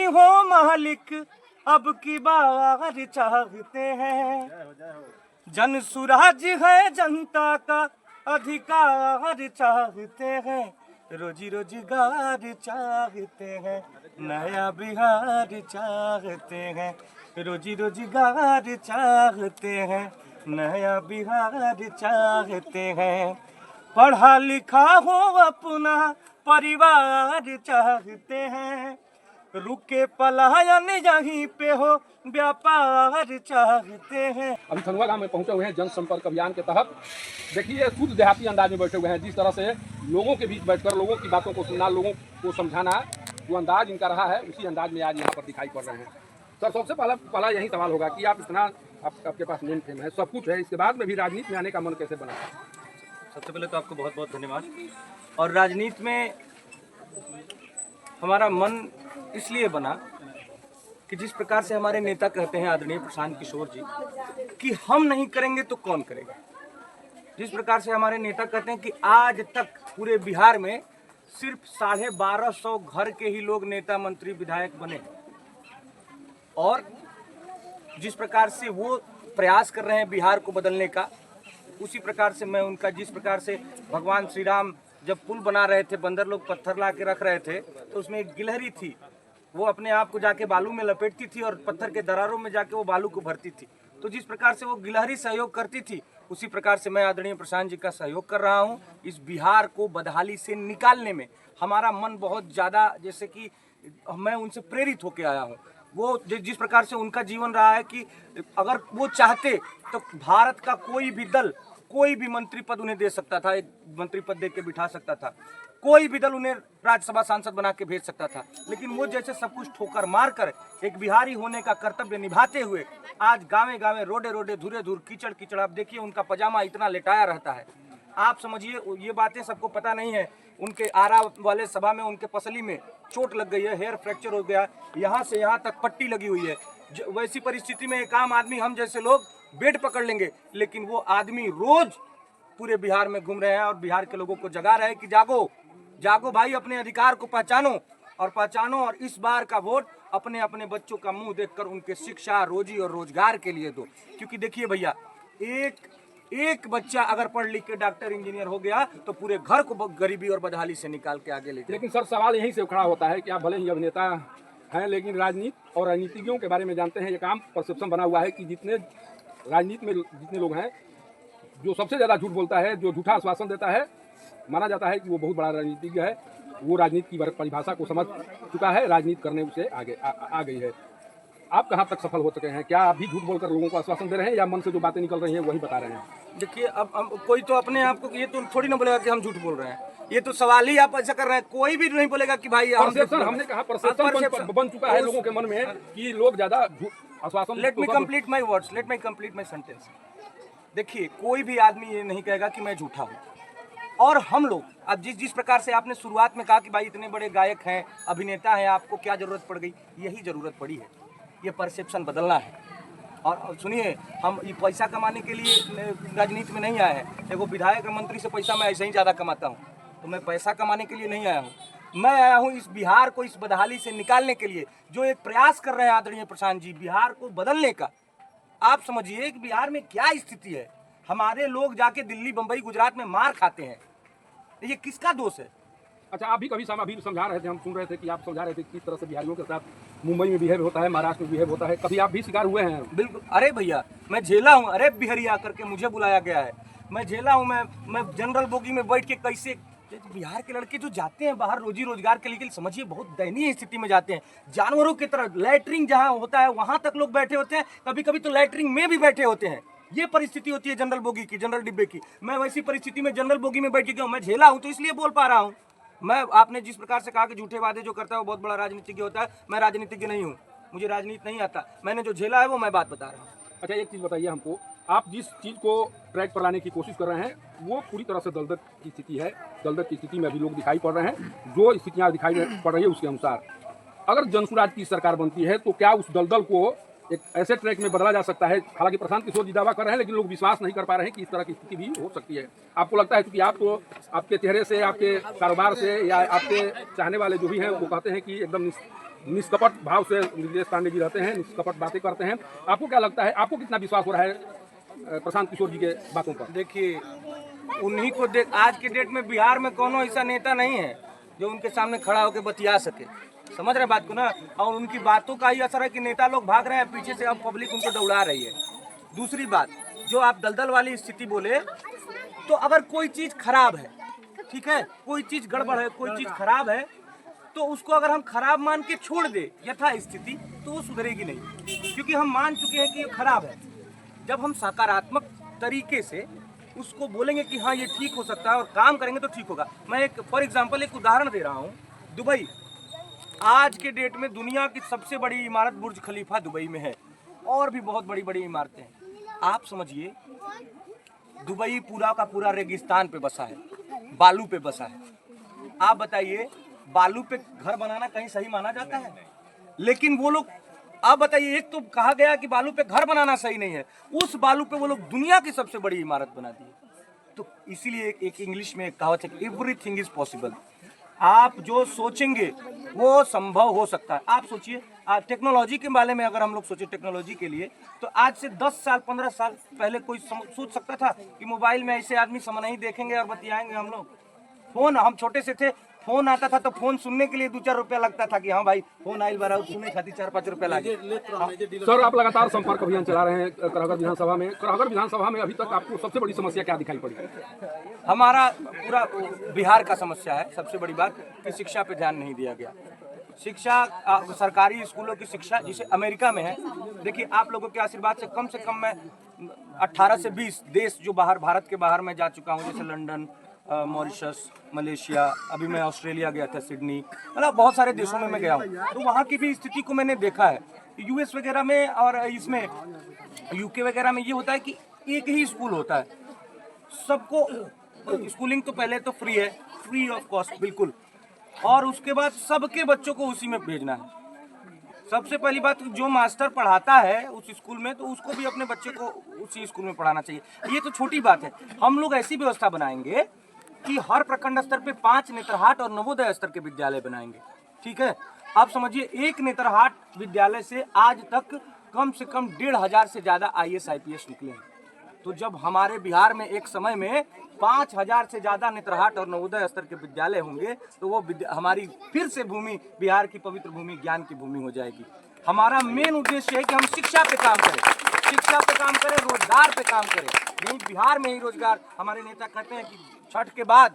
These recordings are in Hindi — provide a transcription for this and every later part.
नहीं हो मालिक अब की बार चाहते हैं। जन सुराज है जनता का अधिकार चाहते हैं, रोजी रोजगार चाहते हैं, नया बिहार चाहते हैं, रोजी रोजगार चाहते हैं, नया बिहार चाहते हैं। पढ़ा लिखा हो अपना परिवार चाहते हैं, रुके पलायन यहीं पे हो व्यापार चाहते हैं। अभी थनुआ गांव में पहुंचे हुए हैं जनसंपर्क अभियान के तहत। देखिए शुद्ध देहाती अंदाज में बैठे हुए हैं, जिस तरह से लोगों के बीच बैठकर लोगों की बातों को सुनना, लोगों को समझाना, जो अंदाज इनका रहा है उसी अंदाज में आज यहाँ पर दिखाई पड़ रहे हैं। सर, सबसे पहला यही सवाल होगा कि आप इतना आपके पास नेम फेम है, सब कुछ है, इसके बाद में भी राजनीति में आने का मन कैसे बना? सबसे पहले तो आपको बहुत बहुत धन्यवाद। और राजनीति में हमारा मन इसलिए बना कि जिस प्रकार से हमारे नेता कहते हैं आदरणीय प्रशांत किशोर जी कि हम नहीं करेंगे तो कौन करेगा, जिस प्रकार से हमारे नेता कहते हैं कि आज तक पूरे बिहार में सिर्फ 1250 घर के ही लोग नेता मंत्री विधायक बने, और जिस प्रकार से वो प्रयास कर रहे हैं बिहार को बदलने का, उसी प्रकार से मैं उनका, जिस प्रकार से भगवान श्री राम जब पुल बना रहे थे, बंदर लोग पत्थर ला के रख रहे थे, तो उसमें एक गिलहरी थी, वो अपने आप को जाके बालू में लपेटती थी और पत्थर के दरारों में जाके वो बालू को भरती थी। तो जिस प्रकार से वो गिलहरी सहयोग करती थी, उसी प्रकार से मैं आदरणीय प्रशांत जी का सहयोग कर रहा हूँ। इस बिहार को बदहाली से निकालने में हमारा मन बहुत ज़्यादा, जैसे कि मैं उनसे प्रेरित होकर आया हूँ। वो जिस प्रकार से उनका जीवन रहा है कि अगर वो चाहते तो भारत का कोई भी दल कोई भी मंत्री पद उन्हें दे सकता था, एक मंत्री पद दे के बिठा सकता था, कोई भी दल उन्हें राज्यसभा सांसद बना के भेज सकता था, लेकिन वो जैसे सब कुछ ठोकर मारकर एक बिहारी होने का कर्तव्य निभाते हुए आज गावे गावे, रोडे रोडे, धुरे धुर, कीचड़ कीचड़, आप देखिए उनका पजामा इतना लेटाया रहता है। आप समझिए, ये बातें सबको पता नहीं है। उनके आरा वाले सभा में उनके पसली में चोट लग गई है, हेयर फ्रैक्चर हो गया, यहाँ से यहाँ तक पट्टी लगी हुई है। वैसी परिस्थिति में एक आम आदमी, हम जैसे लोग बेड पकड़ लेंगे, लेकिन वो आदमी रोज पूरे बिहार में घूम रहे हैं और बिहार के लोगों को जगा रहे हैं कि जागो जागो भाई, अपने अधिकार को पहचानो और इस बार का वोट अपने अपने बच्चों का मुंह देखकर उनके शिक्षा, रोजी और रोजगार के लिए दो। क्योंकि देखिए भैया, एक बच्चा अगर पढ़ लिख के डॉक्टर इंजीनियर हो गया तो पूरे घर को गरीबी और बदहाली से निकाल के आगे लेके। लेकिन सर, सवाल यहीं से खड़ा होता है कि आप भले ही अभिनेता हैं, लेकिन राजनीति और राजनीतिज्ञों के बारे में जानते हैं। एक आम परसेप्शन बना हुआ है कि जितने राजनीति में जितने लोग हैं, जो सबसे ज़्यादा झूठ बोलता है, जो झूठा आश्वासन देता है, माना जाता है कि वो बहुत बड़ा राजनीतिज्ञ है, वो राजनीति की परिभाषा को समझ चुका है, राजनीति करने से आगे आ गई है। आप कहाँ तक सफल हो सके हैं? क्या आप भी झूठ बोलकर लोगों को आश्वासन दे रहे हैं, या मन से जो बातें निकल रही हैं वही बता रहे हैं? देखिए, अब कोई तो अपने आप को ये तो थोड़ी ना बोलेगा कि हम झूठ बोल रहे हैं, ये तो सवाल ही आप ऐसा कर रहे हैं। कोई भी नहीं बोलेगा कि भाई परसेप्शन, हमने कहा परसेप्शन बन चुका है लोगों के मन में कि लोग ज्यादा आश्वासन। Let me complete my words, let me complete my sentence. देखिए, कोई भी आदमी ये नहीं कहेगा कि मैं झूठा हूँ। और हम लोग अब जिस प्रकार से आपने शुरुआत में कहा कि भाई इतने बड़े गायक हैं, अभिनेता हैं, आपको क्या जरूरत पड़ गई, यही जरूरत पड़ी है। ये परसेप्शन बदलना है। और सुनिए, हम ये पैसा कमाने के लिए राजनीति में नहीं आए हैं। देखो, विधायक और मंत्री से पैसा मैं ऐसे ही ज़्यादा कमाता हूँ, तो मैं पैसा कमाने के लिए नहीं आया हूँ। मैं आया हूँ इस बिहार को इस बदहाली से निकालने के लिए, जो एक प्रयास कर रहे हैं आदरणीय प्रशांत जी बिहार को बदलने का। आप समझिए कि बिहार में क्या स्थिति है। हमारे लोग जाके दिल्ली, बम्बई, गुजरात में मार खाते हैं, ये किसका दोष है? अच्छा, आप भी कभी अभी समझा रहे थे, हम सुन रहे थे कि आप समझा रहे थे किस तरह से बिहारियों के साथ मुंबई में बिहेव होता है, महाराष्ट्र में बिहेव होता है। कभी आप भी शिकार हुए हैं? बिल्कुल। अरे भैया, मैं झेला हूँ। अरे बिहरिया करके मुझे बुलाया गया है, मैं झेला हूँ। मैं जनरल बोगी में बैठ के कैसे, बिहार के लड़के जो जाते हैं बाहर रोजी रोजगार के लिए, समझिए बहुत दयनीय स्थिति में जाते हैं, जानवरों की तरह। लैटरिन जहाँ होता है वहाँ तक लोग बैठे होते हैं, कभी कभी तो लैटरिन में भी बैठे होते हैं। ये परिस्थिति होती है जनरल बोगी की, जनरल डिब्बे की। मैं वैसी परिस्थिति में जनरल बोगी में बैठ गया हूँ, मैं झेला हूँ, तो इसलिए बोल पा रहा हूँ। मैं, आपने जिस प्रकार से कहा कि झूठे वादे जो करता है वो बहुत बड़ा राजनीतिज्ञ होता है, मैं राजनीतिज्ञ नहीं हूँ, मुझे राजनीति नहीं आता। मैंने जो झेला है वो मैं बात बता रहा हूँ। अच्छा, एक चीज़ बताइए हमको, आप जिस चीज़ को ट्रैक पर लाने की कोशिश कर रहे हैं वो पूरी तरह से दलदल की स्थिति है। दलदल की स्थिति में अभी लोग दिखाई पड़ रहे हैं, जो स्थितियाँ दिखाई पड़ रही है उसके अनुसार अगर जनसुराज की सरकार बनती है तो क्या उस दलदल को एक ऐसे ट्रैक में बदला जा सकता है? हालांकि प्रशांत किशोर जी दावा कर रहे हैं, लेकिन लोग विश्वास नहीं कर पा रहे हैं कि इस तरह की स्थिति भी हो सकती है। आपको लगता है क्योंकि आप तो आपके चेहरे से, आपके कारोबार से, या आपके चाहने वाले जो भी हैं वो कहते हैं कि एकदम निष्कपट भाव से रितेश पांडे जी रहते हैं, निष्कपट बातें करते हैं। आपको क्या लगता है, आपको कितना विश्वास हो रहा है प्रशांत किशोर जी के बातों पर? देखिए, उन्हीं को देख, आज के डेट में बिहार में कोनो ऐसा नेता नहीं है जो उनके सामने खड़ा होकर बतिया सके। समझ रहे बात को ना? और उनकी बातों का ही असर है कि नेता लोग भाग रहे हैं पीछे से, अब पब्लिक उनको दौड़ा रही है। दूसरी बात, जो आप दलदल वाली स्थिति बोले, तो अगर कोई चीज़ खराब है, ठीक है, कोई चीज़ गड़बड़ है, कोई चीज़ खराब है, तो उसको अगर हम खराब मान के छोड़ दे यथा स्थिति, तो वो सुधरेगी नहीं, क्योंकि हम मान चुके हैं कि ये खराब है। जब हम सकारात्मक तरीके से उसको बोलेंगे कि हाँ ये ठीक हो सकता है और काम करेंगे तो ठीक होगा। मैं एक फॉर एग्जांपल एक उदाहरण दे रहा हूँ। दुबई, आज के डेट में दुनिया की सबसे बड़ी इमारत बुर्ज खलीफा दुबई में है, और भी बहुत बड़ी बड़ी इमारतें हैं। आप समझिए, दुबई पूरा का पूरा रेगिस्तान पे बसा है, बालू पे बसा है। आप बताइए, बालू पे घर बनाना कहीं सही माना जाता है? लेकिन वो लोग, आप बताइए, एक तो कहा गया कि बालू पे घर बनाना सही नहीं है, उस बालू पे वो लोग दुनिया की सबसे बड़ी इमारत बना दी। तो इसीलिए एक इंग्लिश में एक कहावत है, एवरीथिंग इज पॉसिबल। आप जो सोचेंगे वो संभव हो सकता है। आप सोचिए, टेक्नोलॉजी के बारे में अगर हम लोग सोचे, टेक्नोलॉजी के लिए, तो आज से 10 साल 15 साल पहले कोई सोच सकता था कि मोबाइल में ऐसे आदमी समय नहीं देखेंगे और बतियाएंगे हम लोग? फोन, हम छोटे से थे, फोन आता था तो फोन सुनने के लिए 2-4 रुपया लगता था कि हाँ भाई फोन आइल बारा, सुनने खातिर 4-5 रुपया लगे। सर, आप लगातार संपर्क अभियान चला रहे हैं करहगर विधानसभा में। करहगर विधानसभा में अभी तक आपको सबसे बड़ी समस्या क्या दिखाई पड़ी? हमारा पूरा बिहार का समस्या है सबसे बड़ी बात कि शिक्षा पे ध्यान नहीं दिया गया। शिक्षा, सरकारी स्कूलों की शिक्षा जिसे अमेरिका में है, देखिए आप लोगों के आशीर्वाद से कम मैं 18 से 20 देश जो बाहर, भारत के बाहर मैं जा चुका हूँ, जैसे लंदन, मॉरिशस, मलेशिया, अभी मैं ऑस्ट्रेलिया गया था, सिडनी, मतलब बहुत सारे देशों में मैं गया हूँ। तो वहाँ की भी स्थिति को मैंने देखा है। यूएस वगैरह में और इसमें यूके वगैरह में ये होता है कि एक ही स्कूल होता है सबको। स्कूलिंग तो पहले तो फ्री है, फ्री ऑफ कॉस्ट बिल्कुल, और उसके बाद सबके बच्चों को उसी में भेजना है। सबसे पहली बात, जो मास्टर पढ़ाता है उस स्कूल में, तो उसको भी अपने बच्चे को उसी स्कूल में पढ़ाना चाहिए। ये तो छोटी बात है। हम लोग ऐसी व्यवस्था बनाएंगे कि हर प्रखंड स्तर पे 5 नेतरहाट और नवोदय स्तर के विद्यालय बनाएंगे, ठीक है? आप समझिए, एक नेतरहाट विद्यालय से आज तक कम से कम 1,500 से ज़्यादा IAS IPS निकले हैं। तो जब हमारे बिहार में एक समय में 5,000 से ज़्यादा नेतरहाट और नवोदय स्तर के विद्यालय होंगे, तो वो हमारी फिर से भूमि, बिहार की पवित्र भूमि, ज्ञान की भूमि हो जाएगी। हमारा मेन उद्देश्य है कि हम शिक्षा पे काम करें, शिक्षा पे काम करें, रोजगार पे काम करें। यही बिहार में ही रोजगार, हमारे नेता कहते हैं कि छठ के बाद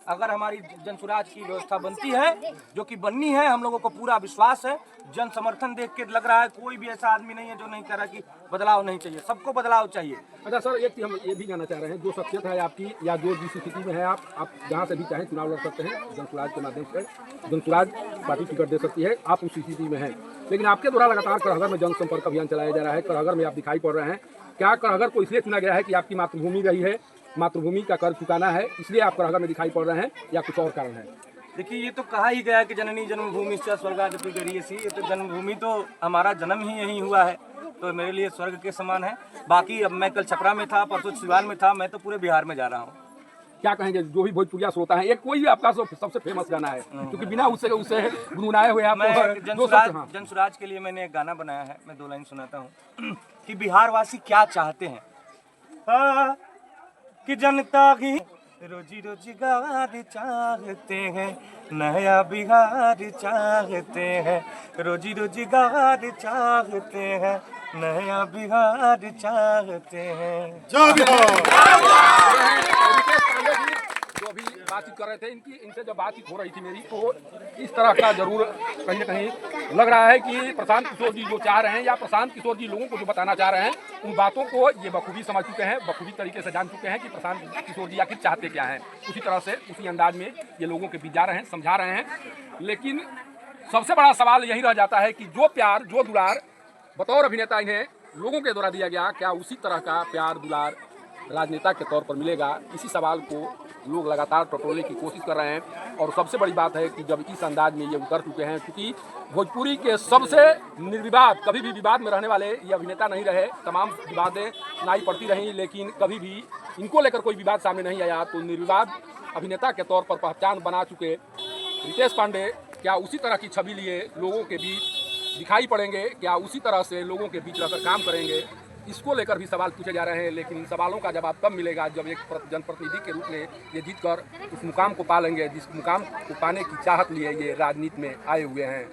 अगर हमारी जनसुराज की व्यवस्था बनती है, जो कि बननी है, हम लोगों को पूरा विश्वास है। जन समर्थन देख के लग रहा है कोई भी ऐसा आदमी नहीं है जो नहीं कह रहा कि बदलाव नहीं चाहिए, सबको बदलाव चाहिए। अच्छा सर, एक चीज हम ये भी जानना चाह रहे हैं, जो शख्सियत है आपकी या जो जिस स्थिति में है आप जहाँ से भी चाहें चुनाव लड़ सकते हैं, जनसुराज के माध्यम से जनसुराज पार्टी टिकट दे सकती है, आप उस स्थिति में हैं। लेकिन आपके द्वारा लगातार करहगर में जनसंपर्क अभियान चलाया जा रहा है, करहगर में आप दिखाई पड़ रहे हैं। क्या करहगर को इसलिए चुना गया है कि आपकी मातृभूमि रही है, मातृभूमि का कर्ज चुकाना है, इसलिए आप करहगर में दिखाई पड़ रहे हैं, या कुछ और कारण है? देखिए, ये तो कहा ही गया कि जननी जन्मभूमि से स्वर्गादपि गरीयसी। ये तो जन्मभूमि, तो हमारा जन्म ही यहीं हुआ है, तो मेरे लिए स्वर्ग के समान है। बाकी अब मैं कल छपरा में था, परसों सिवान में था, मैं तो पूरे बिहार में जा रहा हूँ। क्या कहेंगे जो भी भोजपुरिया श्रोता है, एक कोई भी आपका सबसे फेमस गाना है, क्योंकि बिना उससे गुनगुनाए हुए आप मैं जनसुराज के लिए मैंने एक गाना बनाया है, मैं 2 लाइन सुनाता हूँ कि बिहार वासी क्या चाहते हैं। कि जनता की रोजी रोजगार चाहते हैं, नया बिहार चाहते हैं, रोजी रोजगार चाहते हैं, नया बिहार चाहते हैं। जो अभी बातचीत कर रहे थे, इनसे जब बातचीत हो रही थी मेरी, तो इस तरह का जरूर कहीं ना कहीं लग रहा है कि प्रशांत किशोर जी जो चाह रहे हैं, या प्रशांत किशोर जी लोगों को जो बताना चाह रहे हैं, उन बातों को ये बखूबी समझ चुके हैं, बखूबी तरीके से जान चुके हैं कि प्रशांत किशोर जी आखिर चाहते क्या हैं। उसी तरह से, उसी अंदाज में ये लोगों के बीच जा रहे हैं, समझा रहे हैं। लेकिन सबसे बड़ा सवाल यही रह जाता है कि जो प्यार, जो दुलार बतौर अभिनेता इन्हें लोगों के द्वारा दिया गया, क्या उसी तरह का प्यार दुलार राजनेता के तौर पर मिलेगा? इसी सवाल को लोग लगातार टटोलने की कोशिश कर रहे हैं। और सबसे बड़ी बात है कि जब इस अंदाज में ये उतर चुके हैं, क्योंकि भोजपुरी के सबसे निर्विवाद, कभी भी विवाद में रहने वाले ये अभिनेता नहीं रहे। तमाम विवादें सुनाई पड़ती रहीं, लेकिन कभी भी इनको लेकर कोई विवाद सामने नहीं आया। तो निर्विवाद अभिनेता के तौर पर पहचान बना चुके रितेश पांडे क्या उसी तरह की छवि लिए लोगों के बीच दिखाई पड़ेंगे, क्या उसी तरह से लोगों के बीच रहकर काम करेंगे, इसको लेकर भी सवाल पूछे जा रहे हैं। लेकिन इन सवालों का जवाब तब मिलेगा जब एक जनप्रतिनिधि के रूप में ये जीत कर उस मुकाम को पा लेंगे जिस मुकाम को पाने की चाहत लिए ये राजनीति में आए हुए हैं।